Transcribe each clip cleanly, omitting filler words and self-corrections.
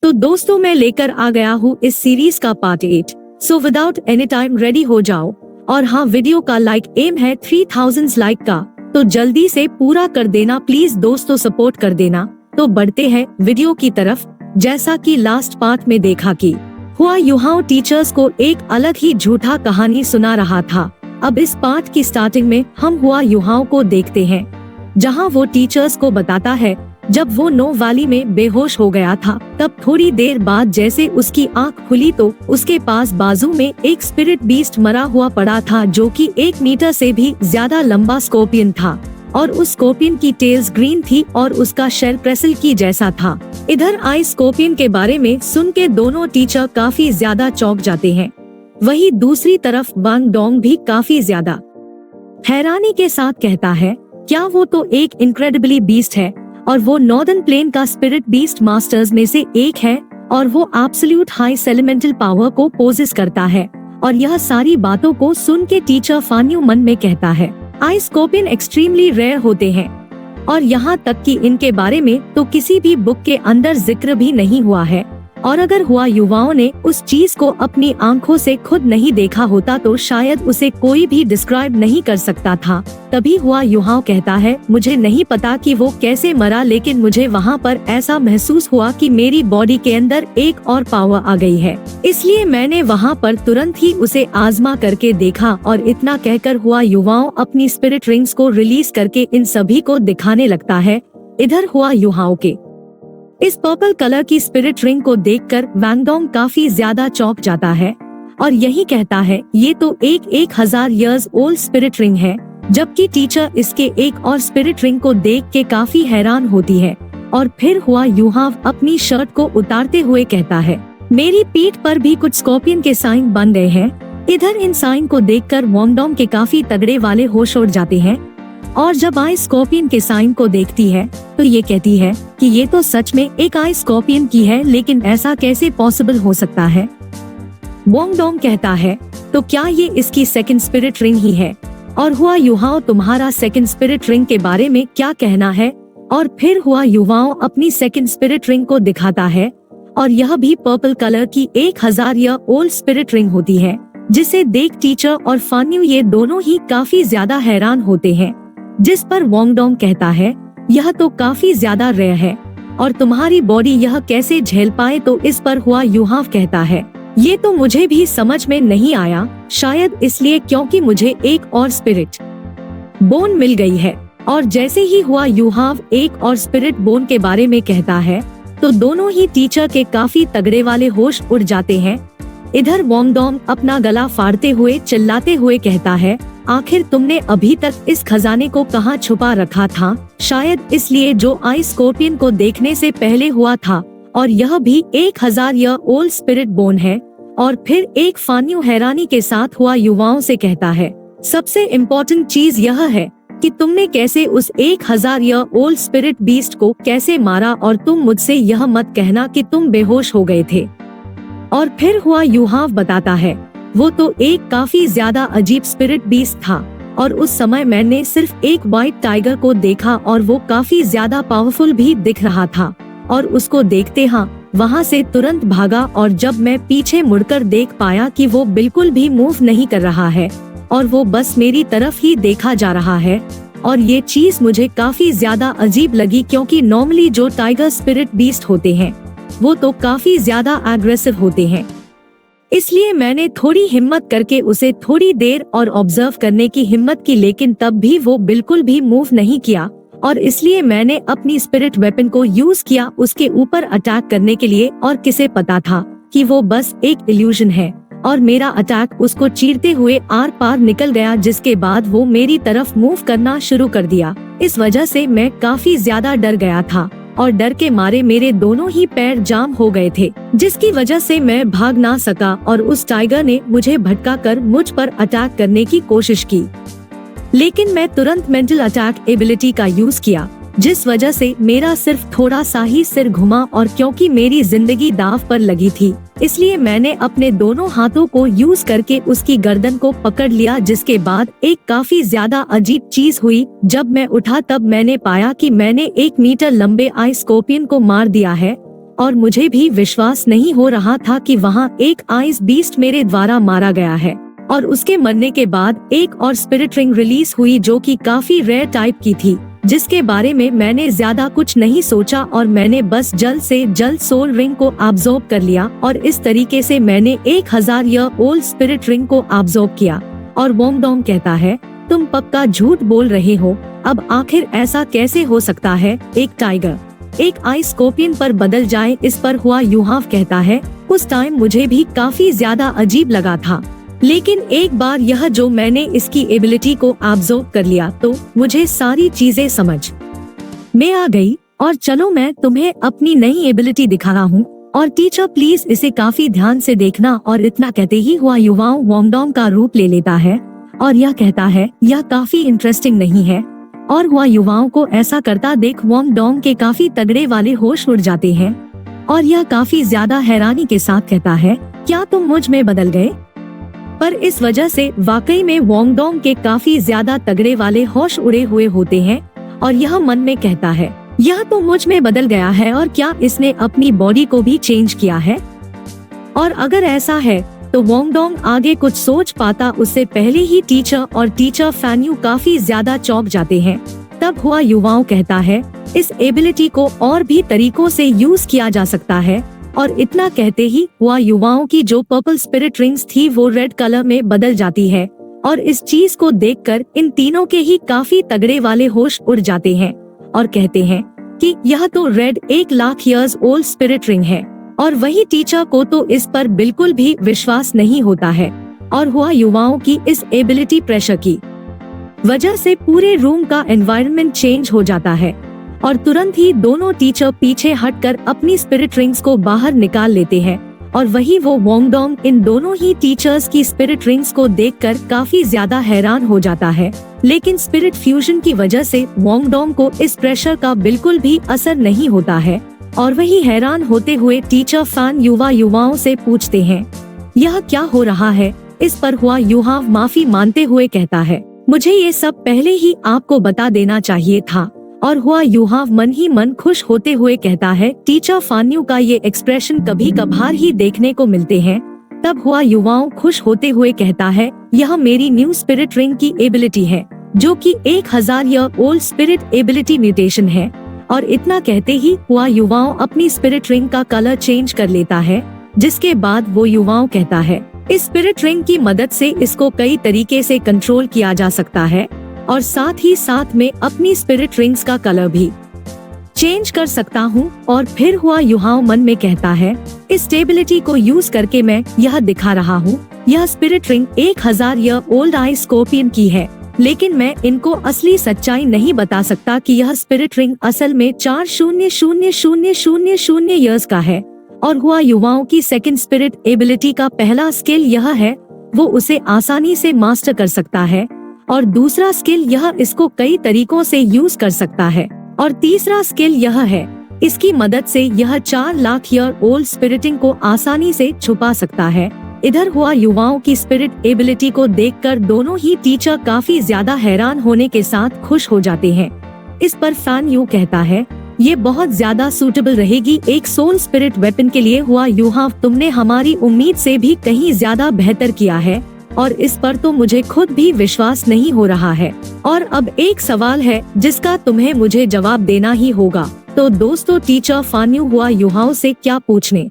तो दोस्तों मैं लेकर आ गया हूँ इस सीरीज का part 8। So without any time ready हो जाओ। और हाँ, वीडियो का लाइक एम है 3000 लाइक का, तो जल्दी से पूरा कर देना प्लीज दोस्तों, सपोर्ट कर देना। तो बढ़ते हैं वीडियो की तरफ। जैसा कि लास्ट पार्ट में देखा कि हुआ युहाओ टीचर्स को एक अलग ही झूठा कहानी सुना रहा था। अब इस पार्ट की स्टार्टिंग में हम हुआ युहाओ को देखते हैं, जहां वो टीचर्स को बताता है जब वो नो वैली में बेहोश हो गया था, तब थोड़ी देर बाद जैसे उसकी आंख खुली तो उसके पास बाजू में एक स्पिरिट बीस्ट मरा हुआ पड़ा था, जो कि 1 मीटर से भी ज्यादा लंबा स्कॉर्पियन था और उस स्कॉर्पियन की टेल्स ग्रीन थी और उसका शेल प्रेसल की जैसा था। इधर आई स्कॉर्पियन के बारे में सुन के दोनों टीचर काफी ज्यादा चौंक जाते हैं। वही दूसरी तरफ वांग डोंग भी काफी ज्यादा हैरानी के साथ कहता है, क्या वो तो एक इनक्रेडिबली बीस्ट है और वो नॉर्दर्न प्लेन का स्पिरिट बीस्ट मास्टर्स में से एक है और वो एब्सोल्यूट हाई एलिमेंटल पावर को पोजेस करता है। और यह सारी बातों को सुन के टीचर फान्यू मन में कहता है, आई स्कॉर्पियन एक्सट्रीमली रेयर होते हैं और यहाँ तक कि इनके बारे में तो किसी भी बुक के अंदर जिक्र भी नहीं हुआ है। और अगर हुआ युवाओं ने उस चीज को अपनी आंखों से खुद नहीं देखा होता तो शायद उसे कोई भी डिस्क्राइब नहीं कर सकता था। तभी हुआ युहाओ कहता है, मुझे नहीं पता कि वो कैसे मरा, लेकिन मुझे वहाँ पर ऐसा महसूस हुआ कि मेरी बॉडी के अंदर एक और पावर आ गई है, इसलिए मैंने वहाँ पर तुरंत ही उसे आजमा करके देखा। और इतना कहकर हुआ युवाओं अपनी स्पिरिट रिंग्स को रिलीज करके इन सभी को दिखाने लगता है। इधर हुआ युहाओ के इस पर्पल कलर की स्पिरिट रिंग को देखकर वांग डोंग काफी ज्यादा चौंक जाता है और यही कहता है, ये तो एक 1000 इयर्स ओल्ड स्पिरिट रिंग है। जबकि टीचर इसके एक और स्पिरिट रिंग को देख के काफी हैरान होती है। और फिर हुआ युहाव अपनी शर्ट को उतारते हुए कहता है, मेरी पीठ पर भी कुछ स्कॉर्पियन के साइन बन गए हैं। इधर इन साइन को देखकर वांग डोंग के काफी तगड़े वाले होश उड़ जाते हैं और जब आई स्कॉर्पियन के साइन को देखती है तो ये कहती है कि ये तो सच में एक आई स्कॉर्पियन की है, लेकिन ऐसा कैसे पॉसिबल हो सकता है। वांग डोंग कहता है, तो क्या ये इसकी सेकंड स्पिरिट रिंग ही है? और हुआ युहाओ तुम्हारा सेकंड स्पिरिट रिंग के बारे में क्या कहना है? और फिर हुआ युवाओं अपनी सेकंड स्पिरिट रिंग को दिखाता है और यह भी पर्पल कलर की 1000 ईयर ओल्ड स्पिरिट रिंग होती है, जिसे देख टीचर और फान्यू ये दोनों ही काफी ज्यादा हैरान होते हैं। जिस पर वांग डोंग कहता है, यह तो काफी ज्यादा रेयर है और तुम्हारी बॉडी यह कैसे झेल पाए? तो इस पर हुआ युहाव कहता है, ये तो मुझे भी समझ में नहीं आया, शायद इसलिए क्योंकि मुझे एक और स्पिरिट बोन मिल गई है। और जैसे ही हुआ युहाव एक और स्पिरिट बोन के बारे में कहता है तो दोनों ही टीचर के काफी तगड़े वाले होश उड़ जाते हैं। इधर वांग डोंग अपना गला फाड़ते हुए चिल्लाते हुए कहता है, आखिर तुमने अभी तक इस खजाने को कहाँ छुपा रखा था? शायद इसलिए जो आई स्कॉर्पियन को देखने से पहले हुआ था और यह भी 1000 ईयर ओल्ड स्पिरिट बोन है। और फिर एक फान्यू हैरानी के साथ हुआ युवाओं से कहता है, सबसे इम्पोर्टेंट चीज यह है कि तुमने कैसे उस 1000 ईयर ओल्ड स्पिरिट बीस्ट को कैसे मारा और तुम मुझसे यह मत कहना कि तुम बेहोश हो गए थे। और फिर हुआ युहाव बताता है, वो तो एक काफी ज्यादा अजीब स्पिरिट बीस्ट था और उस समय मैंने सिर्फ एक व्हाइट टाइगर को देखा और वो काफी ज्यादा पावरफुल भी दिख रहा था और उसको देखते हाँ वहाँ से तुरंत भागा। और जब मैं पीछे मुड़कर देख पाया कि वो बिल्कुल भी मूव नहीं कर रहा है और वो बस मेरी तरफ ही देखा जा रहा है। और ये चीज मुझे काफी ज्यादा अजीब लगी, क्योंकि नॉर्मली जो टाइगर स्पिरिट बीस्ट होते हैं वो तो काफी ज्यादा एग्रेसिव होते हैं, इसलिए मैंने थोड़ी हिम्मत करके उसे थोड़ी देर और ऑब्जर्व करने की हिम्मत की, लेकिन तब भी वो बिल्कुल भी मूव नहीं किया और इसलिए मैंने अपनी स्पिरिट वेपन को यूज किया उसके ऊपर अटैक करने के लिए। और किसे पता था कि वो बस एक इल्यूजन है और मेरा अटैक उसको चीरते हुए आर पार निकल गया, जिसके बाद वो मेरी तरफ मूव करना शुरू कर दिया। इस वजह से मैं काफी ज्यादा डर गया था और डर के मारे मेरे दोनों ही पैर जाम हो गए थे, जिसकी वजह से मैं भाग ना सका और उस टाइगर ने मुझे भटका कर मुझ पर अटैक करने की कोशिश की, लेकिन मैं तुरंत मेंटल अटैक एबिलिटी का यूज किया, जिस वजह से मेरा सिर्फ थोड़ा सा ही सिर घुमा। और क्योंकि मेरी जिंदगी दांव पर लगी थी, इसलिए मैंने अपने दोनों हाथों को यूज करके उसकी गर्दन को पकड़ लिया, जिसके बाद एक काफी ज्यादा अजीब चीज हुई। जब मैं उठा तब मैंने पाया कि मैंने 1 मीटर लंबे आई स्कॉर्पियन को मार दिया है और मुझे भी विश्वास नहीं हो रहा था कि वहाँ एक आइस बीस्ट मेरे द्वारा मारा गया है। और उसके मरने के बाद एक और स्पिरिट रिंग रिलीज हुई जो कि काफी रेयर टाइप की थी, जिसके बारे में मैंने ज्यादा कुछ नहीं सोचा और मैंने बस जल्द से जल्द सोल रिंग को अब्सॉर्ब कर लिया और इस तरीके से मैंने 1000 ईयर ओल्ड स्पिरिट रिंग को अब्सॉर्ब किया। और वोंगडोंग कहता है, तुम पक्का झूठ बोल रहे हो, अब आखिर ऐसा कैसे हो सकता है, एक टाइगर एक आइस स्कॉर्पियन पर बदल जाए। इस पर हुआ युहाव कहता है, उस टाइम मुझे भी काफी ज्यादा अजीब लगा था, लेकिन एक बार यह जो मैंने इसकी एबिलिटी को अब्सॉर्ब कर लिया तो मुझे सारी चीजें समझ में आ गई। और चलो मैं तुम्हें अपनी नई एबिलिटी दिखा रहा हूँ और टीचर प्लीज इसे काफी ध्यान से देखना। और इतना कहते ही हुआ युवाओं वोंगडोंग का रूप ले लेता है और यह कहता है, यह काफी इंटरेस्टिंग नहीं है। और हुआ युवाओं को ऐसा करता देख वोंगडोंग के काफी तगड़े वाले होश उड़ जाते हैं और यह काफी ज्यादा हैरानी के साथ कहता है, क्या तुम मुझ में बदल गए? पर इस वजह से वाकई में वोंगडोंग के काफी ज्यादा तगड़े वाले होश उड़े हुए होते हैं और यह मन में कहता है, यह तो मुझ में बदल गया है और क्या इसने अपनी बॉडी को भी चेंज किया है? और अगर ऐसा है तो वोंगडोंग आगे कुछ सोच पाता उससे पहले ही टीचर और टीचर फैन्यू काफी ज्यादा चौंक जाते हैं। तब हुआ युवाओं कहता है, इस एबिलिटी को और भी तरीकों से यूज किया जा सकता है। और इतना कहते ही हुआ युवाओं की जो पर्पल स्पिरिट रिंग्स थी वो रेड कलर में बदल जाती है और इस चीज को देखकर इन तीनों के ही काफी तगड़े वाले होश उड़ जाते हैं और कहते हैं कि यह तो red 1,00,000 years old spirit ring है। और वही टीचर को तो इस पर बिल्कुल भी विश्वास नहीं होता है। और हुआ युवाओं की इस एबिलिटी प्रेशर की वजह से पूरे रूम का एनवायरनमेंट चेंज हो जाता है और तुरंत ही दोनों टीचर पीछे हटकर अपनी स्पिरिट रिंग्स को बाहर निकाल लेते हैं। और वही वो वोंगडोंग इन दोनों ही टीचर्स की स्पिरिट रिंग्स को देखकर काफी ज्यादा हैरान हो जाता है, लेकिन स्पिरिट फ्यूजन की वजह से वोंगडोंग को इस प्रेशर का बिल्कुल भी असर नहीं होता है। और वही हैरान होते हुए टीचर फैन युवाओं से पूछते हैं, यह क्या हो रहा है? इस पर हुआ युहाव माफी मानते हुए कहता है, मुझे ये सब पहले ही आपको बता देना चाहिए था। और हुआ युहाव मन ही मन खुश होते हुए कहता है, टीचर फान्यू का ये एक्सप्रेशन कभी कभार ही देखने को मिलते हैं। तब हुआ युवाओं खुश होते हुए कहता है, यह मेरी न्यू स्पिरिट रिंग की एबिलिटी है जो कि 1000 year old spirit ability mutation है। और इतना कहते ही हुआ युवाओं अपनी स्पिरिट रिंग का कलर चेंज कर लेता है, जिसके बाद वो युवाओं कहता है, इस स्पिरिट रिंग की मदद से इसको कई तरीके से कंट्रोल किया जा सकता है और साथ ही साथ में अपनी स्पिरिट रिंग्स का कलर भी चेंज कर सकता हूँ। और फिर हुआ युवाओं मन में कहता है, इस स्टेबिलिटी को यूज करके मैं यह दिखा रहा हूँ, यह spirit ring 1000 year old ice scorpion की है, लेकिन मैं इनको असली सच्चाई नहीं बता सकता कि यह स्पिरिट रिंग असल में 4,000,000 ईयर्स का है। और हुआ युवाओं की सेकंड स्पिरिट एबिलिटी का पहला स्किल यह है, वो उसे आसानी से मास्टर कर सकता है और दूसरा स्किल यह इसको कई तरीकों से यूज कर सकता है और तीसरा स्किल यह है, इसकी मदद से यह 4,00,000 ईयर ओल्ड स्पिरिटिंग को आसानी से छुपा सकता है। इधर हुआ युवाओं की स्पिरिट एबिलिटी को देखकर दोनों ही टीचर काफी ज्यादा हैरान होने के साथ खुश हो जाते हैं। इस पर फैन यू कहता है, ये बहुत ज्यादा सूटेबल रहेगी एक सोल स्पिरिट वेपन के लिए। हुआ युहाव, तुमने हमारी उम्मीद से भी कहीं ज्यादा बेहतर किया है और इस पर तो मुझे खुद भी विश्वास नहीं हो रहा है। और अब एक सवाल है जिसका तुम्हें मुझे जवाब देना ही होगा। तो दोस्तों, टीचर फान्यू हुआ युहाव से क्या पूछने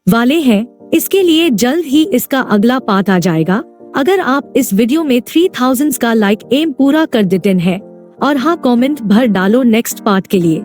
वाले हैं, इसके लिए जल्द ही इसका अगला पार्ट आ जाएगा। अगर आप इस वीडियो में 3000 का लाइक एम पूरा कर देते हैं और हाँ कमेंट भर डालो नेक्स्ट पार्ट के लिए।